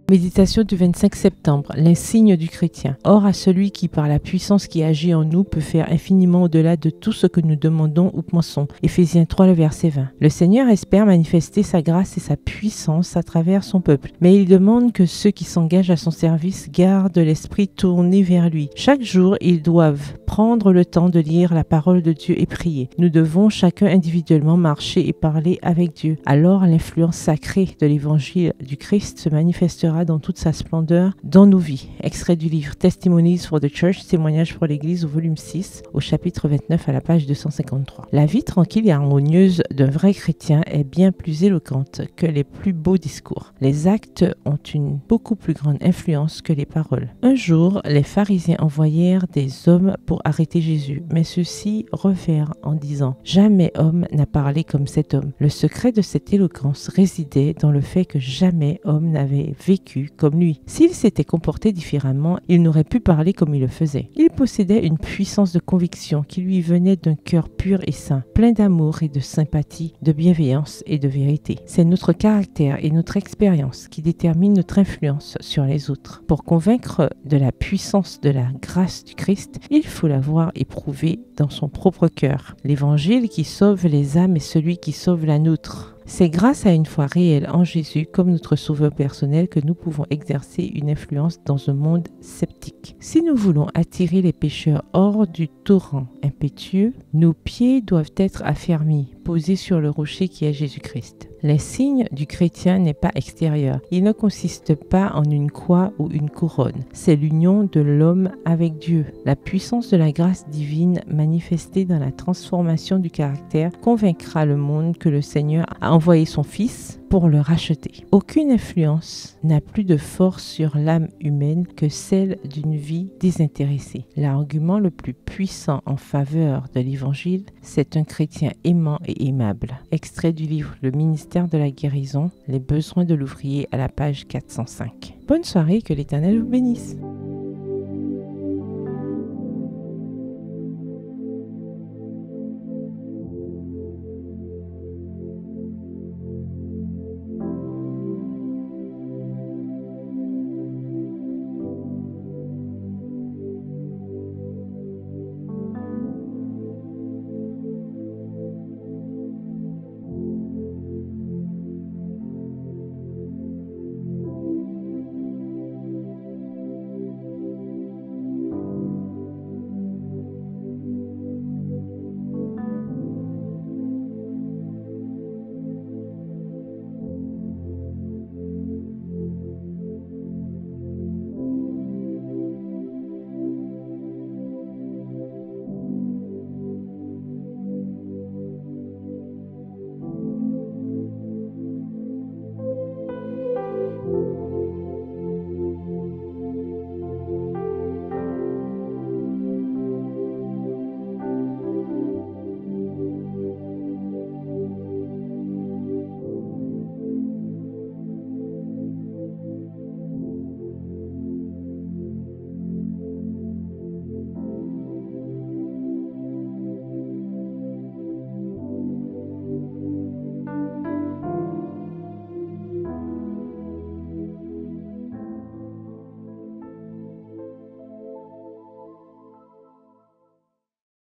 Méditation du 25 septembre, l'insigne du chrétien. Or à celui qui, par la puissance qui agit en nous, peut faire infiniment au-delà de tout ce que nous demandons ou pensons. Éphésiens 3, le verset 20. Le Seigneur espère manifester sa grâce et sa puissance à travers son peuple. Mais il demande que ceux qui s'engagent à son service gardent l'esprit tourné vers lui. Chaque jour, ils doivent prendre le temps de lire la parole de Dieu et prier. Nous devons chacun individuellement marcher et parler avec Dieu. Alors l'influence sacrée de l'évangile du Christ se manifestera dans toute sa splendeur dans nos vies. Extrait du livre Testimonies for the Church, témoignages pour l'Église au volume 6, au chapitre 29 à la page 253. La vie tranquille et harmonieuse d'un vrai chrétien est bien plus éloquente que les plus beaux discours. Les actes ont une beaucoup plus grande influence que les paroles. Un jour, les pharisiens envoyèrent des hommes pour arrêter Jésus, mais ceux-ci revinrent en disant « Jamais homme n'a parlé comme cet homme ». Le secret de cette éloquence résidait dans le fait que jamais homme n'avait vécu comme lui. S'il s'était comporté différemment, il n'aurait pu parler comme il le faisait. Il possédait une puissance de conviction qui lui venait d'un cœur pur et saint, plein d'amour et de sympathie, de bienveillance et de vérité. C'est notre caractère et notre expérience qui déterminent notre influence sur les autres. Pour convaincre de la puissance de la grâce du Christ, il faut l'avoir éprouvé dans son propre cœur. L'évangile qui sauve les âmes est celui qui sauve la nôtre. C'est grâce à une foi réelle en Jésus comme notre sauveur personnel que nous pouvons exercer une influence dans un monde sceptique. Si nous voulons attirer les pécheurs hors du torrent impétueux, nos pieds doivent être affermis, posés sur le rocher qui est Jésus-Christ. L'insigne du chrétien n'est pas extérieur. Il ne consiste pas en une croix ou une couronne. C'est l'union de l'homme avec Dieu. La puissance de la grâce divine manifestée dans la transformation du caractère convaincra le monde que le Seigneur a envoyé son Fils pour le racheter. Aucune influence n'a plus de force sur l'âme humaine que celle d'une vie désintéressée. L'argument le plus puissant en faveur de l'Évangile, c'est un chrétien aimant et aimable. Extrait du livre Le ministère de la guérison, les besoins de l'ouvrier à la page 405. Bonne soirée, que l'Éternel vous bénisse.